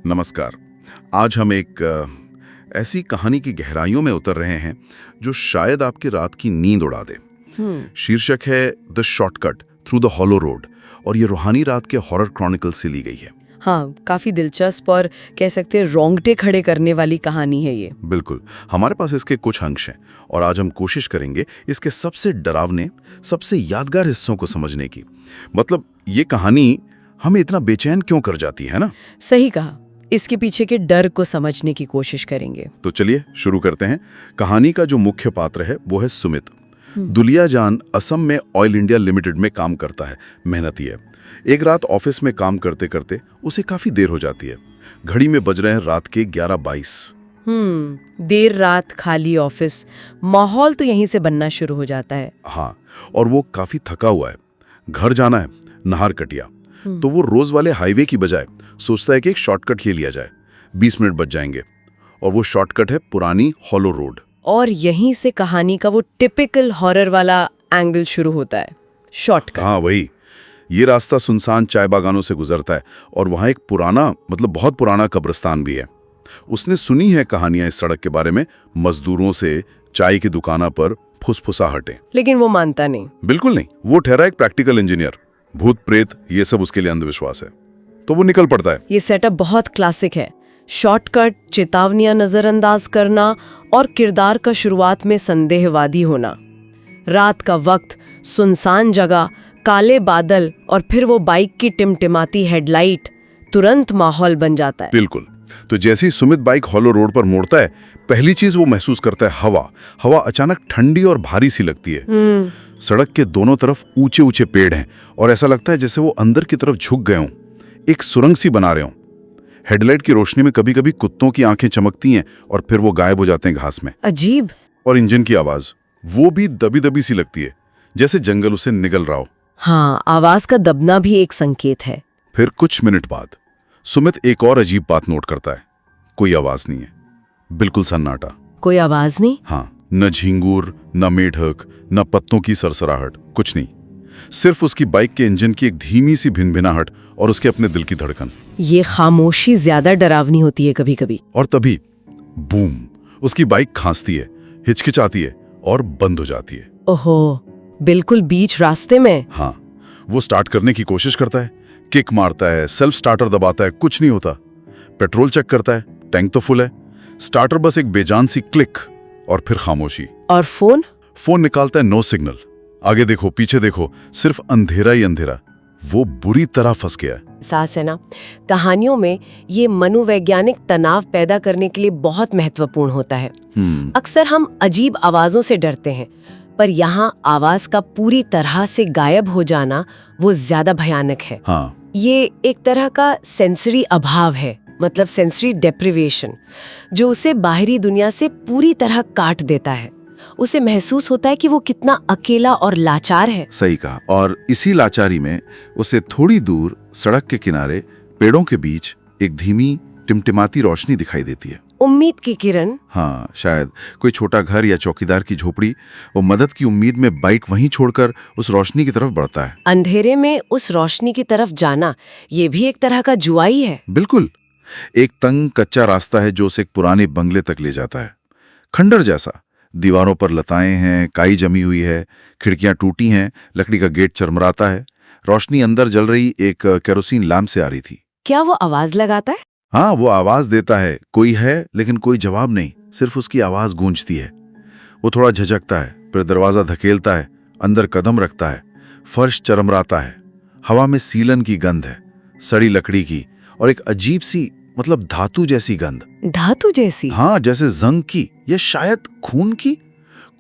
नमस्कार। आज हम एक ऐसी कहानी की गहराइयों में उतर रहे हैं जो शायद आपकी रात की नींद उड़ा दे। शीर्षक है the shortcut through the hollow road और ये रूहानी रात के हॉरर क्रॉनिकल से ली गई है। हाँ, काफी दिलचस्प और कह सकते हैं रोंगटे खड़े करने वाली कहानी है ये। बिल्कुल, हमारे पास इसके कुछ अंश हैं और आज हम कोशिश करेंगे इसके सबसे डरावने, सबसे यादगार हिस्सों को समझने की। मतलब ये कहानी हमें इतना बेचैन क्यों कर जाती है ना? सही कहा, इसके पीछे के डर को समझने की कोशिश करेंगे। तो चलिए शुरू करते हैं। कहानी का जो मुख्य पात्र है वो है सुमित। दुलियाजान असम में ऑयल इंडिया लिमिटेड में काम करता है, मेहनती है। एक रात ऑफिस में काम करते करते उसे काफी देर हो जाती है। घड़ी में बज रहे हैं रात के 11:22। देर रात, खाली ऑफिस, माहौल तो यहीं से बनना शुरू हो जाता है। हाँ, और वो काफी थका हुआ है, घर जाना है, नहार कटिया। तो वो रोज वाले हाईवे की बजाय सोचता है कि एक शॉर्टकट ले लिया जाए, 20 मिनट बच जाएंगे। और वो शॉर्टकट है पुरानी हॉलो रोड। और यहीं से कहानी का वो टिपिकल हॉरर वाला एंगल शुरू होता है, शॉर्टकट। हाँ वही। ये रास्ता सुनसान चाय बागानों से गुजरता है और वहाँ एक पुराना, मतलब बहुत पुराना कब्रिस्तान भी है। उसने सुनी है कहानियां इस सड़क के बारे में, मजदूरों से, चाय की दुकाना पर फुसफुसाहटें। लेकिन वो मानता नहीं। बिल्कुल नहीं, वो ठहरा एक प्रैक्टिकल इंजीनियर। भूत प्रेत ये सब उसके लिए अंधविश्वास है, तो वो निकल पड़ता है। ये सेटअप बहुत क्लासिक है, शॉर्टकट, चेतावनियां नजरअंदाज करना और किरदार का शुरुआत में संदेहवादी होना। रात का वक्त, सुनसान जगह, काले बादल और फिर वो बाइक की टिमटिमाती हेडलाइट, तुरंत माहौल बन जाता है। बिल्कुल। तो जैसे ही सुमित बाइक हॉलो रोड पर मोड़ता है, पहली चीज वो महसूस करता है हवा। हवा अचानक ठंडी और भारी सी लगती है। सड़क के दोनों तरफ ऊंचे ऊंचे पेड़ हैं और ऐसा लगता है जैसे वो अंदर की तरफ झुक गए हों, एक सुरंग सी बना रहे हों। हेडलाइट की रोशनी में कभी कभी कुत्तों की आंखें चमकती हैं और फिर वो गायब हो जाते हैं घास में। अजीब। और इंजन की आवाज, वो भी दबी दबी सी लगती है, जैसे जंगल उसे निगल रहा हो। हाँ, आवाज का दबना भी एक संकेत है। फिर कुछ मिनट बाद सुमित एक और अजीब बात नोट करता है। कोई आवाज नहीं है, बिल्कुल सन्नाटा। कोई आवाज नहीं? हाँ, न झींगुर, न मेढक, न पत्तों की सरसराहट, कुछ नहीं। सिर्फ उसकी बाइक के इंजन की एक धीमी सी भिनभिनाहट और उसके अपने दिल की धड़कन। ये खामोशी ज्यादा डरावनी होती है कभी कभी। और तभी बूम, उसकी बाइक खांसती है, हिचकिचाती है और बंद हो जाती है। ओहो, बिल्कुल बीच रास्ते में। हाँ, वो स्टार्ट करने की कोशिश करता है, किक मारता है, सेल्फ स्टार्टर दबाता है, कुछ नहीं होता। पेट्रोल चेक करता है, टैंक तो फुल है। स्टार्टर बस एक बेजान सी क्लिक और फिर खामोशी। और फोन निकालता है, नो सिग्नल। आगे देखो, पीछे देखो, सिर्फ अंधेरा ही अंधेरा। वो बुरी तरह फंस गया है। सास है ना, कहानियों में ये मनोवैज्ञानिक तनाव पैदा करने के लिए बहुत महत्वपूर्ण होता है। अक्सर हम अजीब आवाजों से डरते हैं, पर यहाँ आवाज का पूरी तरह से गायब हो जाना वो ज्यादा भयानक है। हाँ। ये एक तरह का सेंसरी अभाव है, मतलब सेंसरी डेप्रिवेशन, जो उसे बाहरी दुनिया से पूरी तरह काट देता है। उसे महसूस होता है कि वो कितना अकेला और लाचार है। सही कहा। और इसी लाचारी में उसे थोड़ी दूर सड़क के किनारे पेड़ों के बीच एक धीमी टिमटिमाती रोशनी दिखाई देती है। उम्मीद की किरण। हाँ, शायद कोई छोटा घर या चौकीदार की झोपड़ी। वो मदद की उम्मीद में बाइक वहीं छोड़कर उस रोशनी की तरफ बढ़ता है। अंधेरे में उस रोशनी की तरफ जाना, ये भी एक तरह का जुआ ही है। बिल्कुल। एक तंग कच्चा रास्ता है जो उसे एक पुराने बंगले तक ले जाता है, खंडर जैसा। दीवारों पर लताएं हैं, काई जमी हुई है, खिड़कियां टूटी हैं, लकड़ी का गेट चरमराता है। रोशनी अंदर जल रही एक केरोसिन लैंप से आ रही थी। क्या वो आवाज लगाता है? हाँ, वो आवाज देता है। कोई है, लेकिन कोई जवाब नहीं, सिर्फ उसकी आवाज गूंजती है। वो थोड़ा झिझकता है, फिर दरवाजा धकेलता है, अंदर कदम रखता है। फर्श चरमराता है, हवा में सीलन की गंध है, सड़ी लकड़ी की, और एक अजीब सी, मतलब धातु जैसी गंध। धातु जैसी? हाँ, जैसे जंग की या शायद खून की।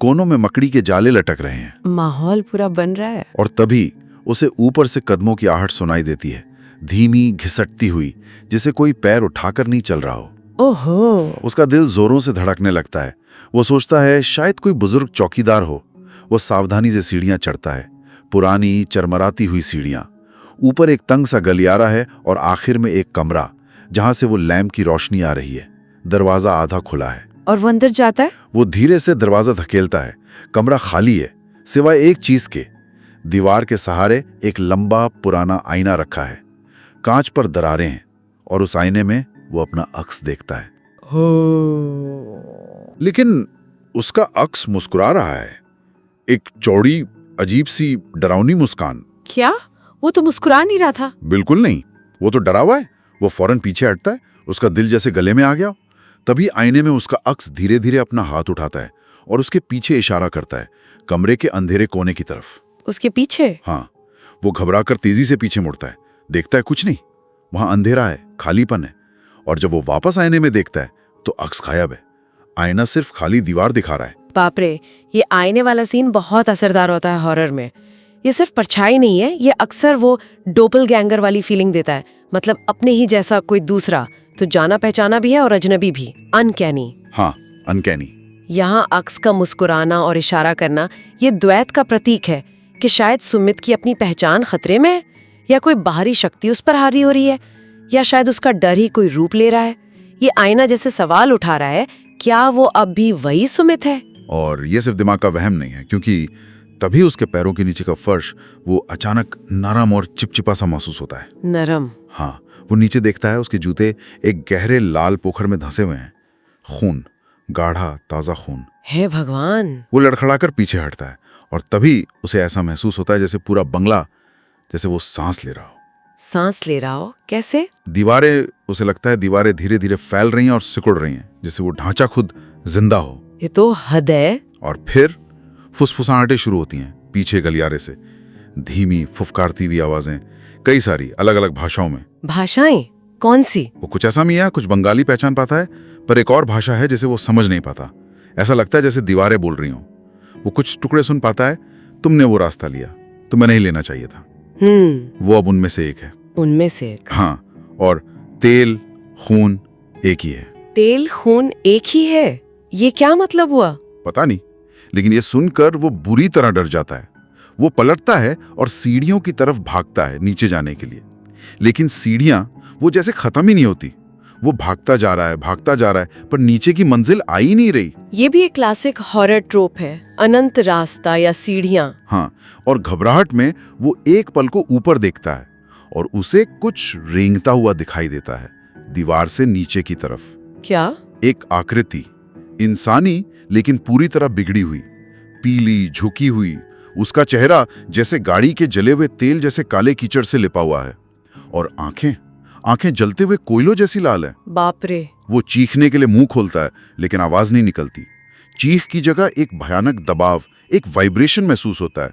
कोनों में मकड़ी के जाले लटक रहे हैं। माहौल पूरा बन रहा है। और तभी उसे ऊपर से कदमों की आहट सुनाई देती है, धीमी, घिसटती हुई, जिसे कोई पैर उठाकर नहीं चल रहा हो। ओहो। उसका दिल जोरों से धड़कने लगता है। वो सोचता है शायद कोई बुजुर्ग चौकीदार हो। वो सावधानी से सीढ़ियां चढ़ता है, पुरानी चरमराती हुई सीढ़ियां। ऊपर एक तंग सा गलियारा है और आखिर में एक कमरा जहां से वो लैंप की रोशनी आ रही है। दरवाजा आधा खुला है और वो अंदर जाता है। वो धीरे से दरवाजा धकेलता है। कमरा खाली है, सिवाय एक चीज के। दीवार के सहारे एक लंबा पुराना आईना रखा है। कांच पर दरारें हैं और उस आईने में वो अपना अक्स देखता है, हो। लेकिन उसका अक्स मुस्कुरा रहा है, एक चौड़ी अजीब सी डरावनी मुस्कान। क्या? वो तो मुस्कुरा नहीं रहा था। बिल्कुल नहीं, वो तो डरा हुआ है। वो फौरन पीछे हटता है, उसका दिल जैसे गले में आ गया। तभी आईने में उसका अक्स धीरे धीरे अपना हाथ उठाता है और उसके पीछे इशारा करता है, कमरे के अंधेरे कोने की तरफ। उसके पीछे? हाँ, वो घबराकर तेजी से पीछे मुड़ता है, देखता है कुछ नहीं, वहां अंधेरा है, खालीपन है। और जब वो वापस आईने में देखता है तो अक्स गायब है, आईना सिर्फ खाली दीवार दिखा रहा है। बाप रे, ये आईने वाला सीन बहुत असरदार होता है हॉरर में। ये सिर्फ परछाई नहीं है, ये अक्सर वो डोपलगैंगर वाली फीलिंग देता है, मतलब अपने ही जैसा कोई दूसरा, तो जाना पहचाना भी है और अजनबी भी, अनकैनी। हाँ, अनकैनी। यहाँ अक्स का मुस्कुराना और इशारा करना ये द्वैत का प्रतीक है कि शायद सुमित की अपनी पहचान खतरे में है, या कोई बाहरी शक्ति उस पर हावी हो रही है, या शायद उसका डर ही कोई रूप ले रहा है। ये आईना जैसे सवाल उठा रहा है, क्या वो अब भी वही सुमित है? और ये सिर्फ दिमाग का वहम नहीं है, क्योंकि तभी उसके पैरों के नीचे का फर्श वो अचानक नरम और चिपचिपा सा महसूस होता है। नरम? हाँ, वो नीचे देखता है, उसके जूते एक गहरे लाल पोखर में धंसे हुए हैं। खून, गाढ़ा ताजा खून। हे भगवान! वो लड़खड़ाकर पीछे हटता है और तभी उसे ऐसा महसूस होता है जैसे पूरा बंगला, जैसे वो सांस ले रहा हो। सांस ले रहा हो? कैसे? दीवारें, उसे लगता है दीवारें धीरे धीरे फैल रही हैं और सिकुड़ रही हैं, जैसे वो ढांचा खुद जिंदा हो। ये तो हद है। और फिर फुसफुसाहटें शुरू होती हैं पीछे गलियारे से, धीमी फुफकारती हुई आवाजें, कई सारी अलग अलग भाषाओं में। भाषाएं? कौन सी? वो कुछ ऐसा मियाँ, कुछ बंगाली पहचान पाता है, पर एक और भाषा है जिसे वो समझ नहीं पाता। ऐसा लगता है जैसे दीवारें बोल रही हों। वो कुछ टुकड़े सुन पाता है, तुमने वो रास्ता लिया, तुम्हें नहीं लेना चाहिए था। वो अब उनमें से एक है। उनमें से एक? हाँ, और तेल खून एक ही है। तेल खून एक ही है? ये क्या मतलब हुआ? पता नहीं, लेकिन ये सुनकर वो बुरी तरह डर जाता है। वो पलटता है और सीढ़ियों की तरफ भागता है नीचे जाने के लिए, लेकिन सीढ़ियां वो जैसे खत्म ही नहीं होती। वो भागता जा रहा है, पर नीचे की मंजिल आ ही नहीं रही। ये भी एक क्लासिक हॉरर ट्रोप है, अनंत रास्ता या सीढ़ियां। हाँ, और घबराहट में वो एक पल को ऊपर देखता है और उसे कुछ रेंगता हुआ दिखाई देता है दीवार से नीचे की तरफ। क्या? एक आकृति, इंसानी लेकिन पूरी तरह बिगड़ी हुई, पीली झुकी हुई। उसका चेहरा जैसे गाड़ी के जले हुए तेल जैसे काले कीचड़ से लिपा हुआ है, और आंखें जलते हुए कोयलों जैसी लाल है। बाप रे! वो चीखने के लिए मुंह खोलता है, लेकिन आवाज नहीं निकलती। चीख की जगह एक भयानक दबाव, एक वाइब्रेशन महसूस होता है,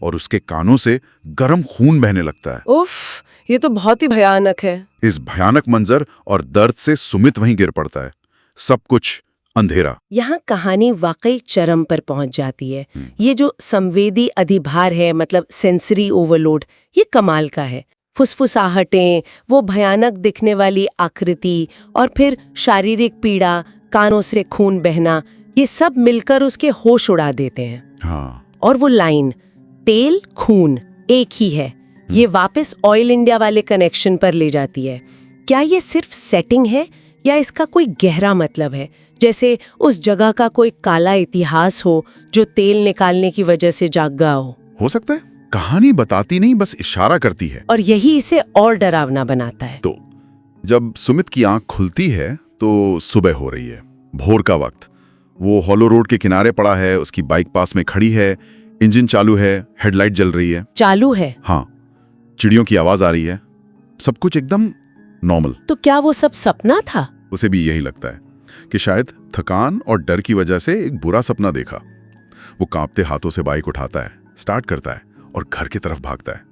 और उसके कानों से गर्म खून बहने लगता है। उफ, ये तो बहुत ही भयानक है। इस भयानक मंजर और दर्द से सुमित वहीं गिर पड़ता है। सब कुछ अंधेरा। यहाँ कहानी वाकई चरम पर पहुंच जाती है। ये जो संवेदी अधिभार है, मतलब सेंसरी ओवरलोड, ये कमाल का है। फुसफुसाहटें, वो भयानक दिखने वाली आकृति, और फिर शारीरिक पीड़ा, कानों से खून बहना, ये सब मिलकर उसके होश उड़ा देते हैं। हाँ। और वो लाइन, तेल खून एक ही है, ये वापस ऑयल इंडिया वाले कनेक्शन पर ले जाती है। क्या ये सिर्फ सेटिंग है या इसका कोई गहरा मतलब है, जैसे उस जगह का कोई काला इतिहास हो जो तेल निकालने की वजह से जागा हो सकता है। कहानी बताती नहीं, बस इशारा करती है, और यही इसे और डरावना बनाता है। तो जब सुमित की आंख खुलती है तो सुबह हो रही है, भोर का वक्त। वो हॉलो रोड के किनारे पड़ा है, उसकी बाइक पास में खड़ी है, इंजन चालू है, हेडलाइट जल रही है। चालू है? हाँ, चिड़ियों की आवाज आ रही है, सब कुछ एकदम नॉर्मल। तो क्या वो सब सपना था? उसे भी यही लगता है कि शायद थकान और डर की वजह से एक बुरा सपना देखा। वो कांपते हाथों से बाइक उठाता है, स्टार्ट करता है और घर की तरफ भागता है।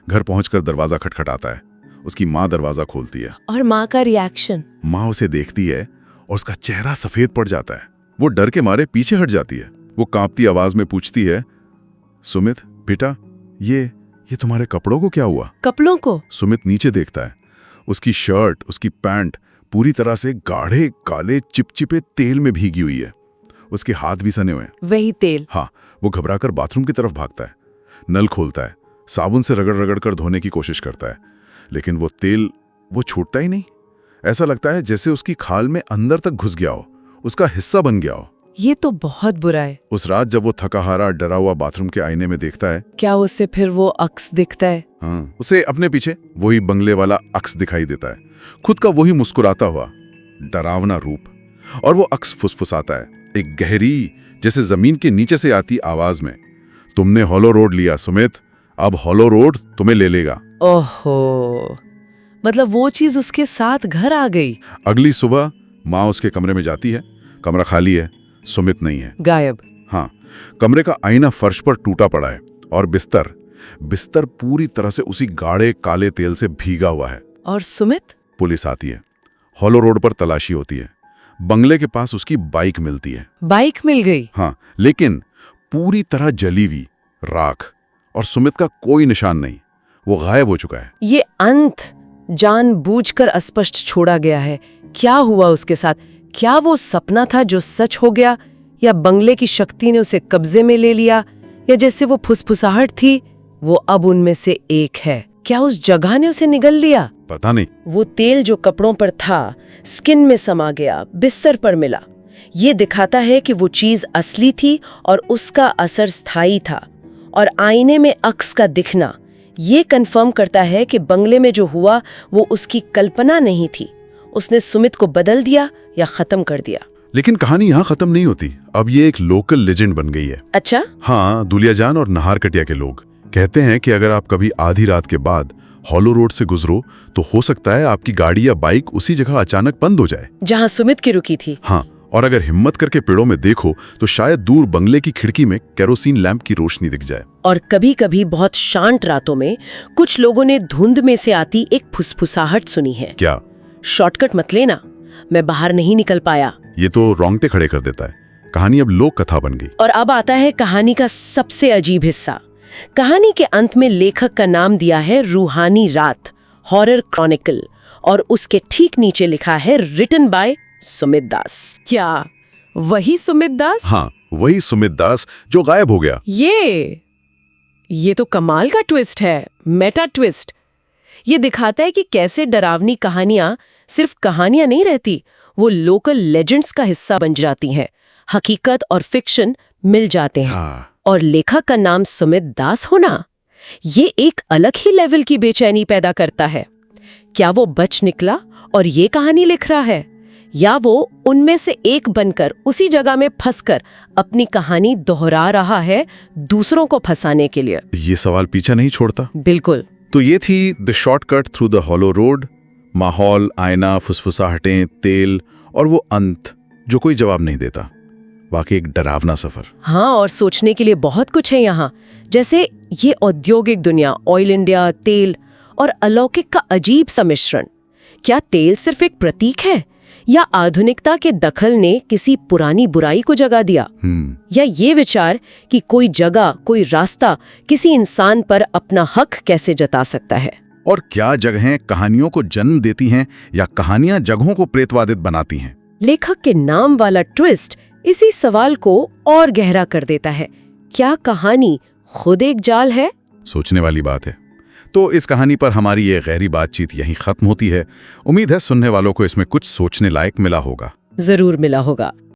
घर पहुंचकर दरवाजा खटखटाता है। उसकी माँ दरवाजा खोलती है। और माँ का रिएक्शन? माँ उसे देखती है और उसका चेहरा सफेद पड़ जाता है। वो डर के मारे पीछे हट जाती है। वो कांपती आवाज में पूछती है, सुमित बेटा, ये तुम्हारे कपड़ों को क्या हुआ? कपड़ों को? सुमित नीचे देखता है। उसकी शर्ट, उसकी पैंट पूरी तरह से गाढ़े काले चिपचिपे तेल में भीगी हुई है। उसके हाथ भी सने हुए हैं। वही तेल? हाँ। वो घबराकर बाथरूम की तरफ भागता है, नल खोलता है, साबुन से रगड़ रगड़ कर धोने की कोशिश करता है, लेकिन वो तेल वो छूटता ही नहीं। ऐसा लगता है जैसे उसकी खाल में अंदर तक घुस गया हो, उसका हिस्सा बन गया हो। ये तो बहुत बुरा है। उस रात जब वो थकाहारा डरा हुआ बाथरूम के आईने में देखता है, क्या उससे फिर वो अक्स दिखता है? हाँ, उसे अपने पीछे वही बंगले वाला अक्स दिखाई देता है, खुद का वही मुस्कुराता हुआ डरावना रूप। और वो अक्स फुसफुसाता है एक गहरी, जैसे जमीन के नीचे से आती आवाज में, तुमने हॉलो रोड लिया सुमित, अब हॉलो रोड तुम्हें ले लेगा। ओहो, मतलब वो चीज उसके साथ घर आ गई। अगली सुबह माँ उसके कमरे में जाती है, कमरा खाली है, सुमित नहीं है, गायब। हाँ, कमरे का आईना फर्श पर टूटा पड़ा है और बिस्तर पूरी तरह से उसी गाढ़े काले तेल से भीगा हुआ है। और सुमित? पुलिस आती है, हॉलो रोड पर तलाशी होती है, बंगले के पास उसकी बाइक मिलती है। बाइक मिल गई? हाँ, लेकिन पूरी तरह जली हुई, राख, और सुमित का कोई निशान नहीं, वो गायब हो चुका है। ये अंत जानबूझकर अस्पष्ट छोड़ा गया है। क्या हुआ उसके साथ? क्या वो सपना था जो सच हो गया, या बंगले की शक्ति ने उसे कब्जे में ले लिया, या जैसे वो फुसफुसाहट थी वो अब उनमें से एक है? क्या उस जगह ने उसे निगल लिया? पता नहीं। वो तेल जो कपड़ों पर था स्किन में समा गया, बिस्तर पर मिला। ये दिखाता है कि वो चीज असली थी और उसका असर स्थायी था। और आईने में अक्स का दिखना ये कंफर्म करता है कि बंगले में जो हुआ वो उसकी कल्पना नहीं थी। उसने सुमित को बदल दिया या खत्म कर दिया। लेकिन कहानी यहाँ खत्म नहीं होती, अब ये एक लोकल लेजेंड बन गई है। अच्छा? हाँ, दुलियाजान और नाहरकटिया के लोग कहते हैं कि अगर आप कभी आधी रात के बाद हॉलो रोड से गुजरो तो हो सकता है आपकी गाड़ी या बाइक उसी जगह अचानक बंद हो जाए जहाँ सुमित की रुकी थी। हाँ, और अगर हिम्मत करके पेड़ों में देखो तो शायद दूर बंगले की खिड़की में केरोसिन लैंप की रोशनी दिख जाए। और कभी-कभी बहुत शांत रातों में कुछ लोगों ने धुंध में से आती एक फुसफुसाहट सुनी है। क्या? शॉर्टकट मत लेना, मैं बाहर नहीं निकल पाया। ये तो रोंगटे खड़े कर देता है। कहानी अब लोक कथा बन गई। और अब आता है कहानी का सबसे अजीब हिस्सा। कहानी के अंत में लेखक का नाम दिया है रूहानी रात, हॉरर क्रॉनिकल, और उसके ठीक नीचे लिखा है रिटन बाय सुमित दास। क्या वही सुमित दास? हाँ, वही सुमित दास जो गायब हो गया। ये तो कमाल का ट्विस्ट है, मेटा ट्विस्ट। ये दिखाता है कि कैसे डरावनी कहानियां सिर्फ कहानियां नहीं रहती, वो लोकल लेजेंड्स का हिस्सा बन जाती हैं। हकीकत और फिक्शन मिल जाते हैं। हाँ। और लेखक का नाम सुमित दास होना, ये एक अलग ही लेवल की बेचैनी पैदा करता है। क्या वो बच निकला और ये कहानी लिख रहा है, या वो उनमें से एक बनकर उसी जगह में फंसकर अपनी कहानी दोहरा रहा है दूसरों को फंसाने के लिए? ये सवाल पीछा नहीं छोड़ता। बिल्कुल। तो ये थी the shortcut through the hollow road. माहौल, आईना, फुसफुसाहटें, तेल और वो अंत जो कोई जवाब नहीं देता। वाकई एक डरावना सफर। हाँ, और सोचने के लिए बहुत कुछ है यहाँ, जैसे ये औद्योगिक दुनिया, ऑयल इंडिया, तेल और अलौकिक का अजीब सा मिश्रण। क्या तेल सिर्फ एक प्रतीक है, या आधुनिकता के दखल ने किसी पुरानी बुराई को जगा दिया? या ये विचार कि कोई जगह, कोई रास्ता किसी इंसान पर अपना हक कैसे जता सकता है? और क्या जगहें कहानियों को जन्म देती हैं या कहानियां जगहों को प्रेतवादित बनाती हैं? लेखक के नाम वाला ट्विस्ट इसी सवाल को और गहरा कर देता है। क्या कहानी खुद एक जाल है? सोचने वाली बात है। तो इस कहानी पर हमारी ये गहरी बातचीत यहीं खत्म होती है। उम्मीद है सुनने वालों को इसमें कुछ सोचने लायक मिला होगा। जरूर मिला होगा।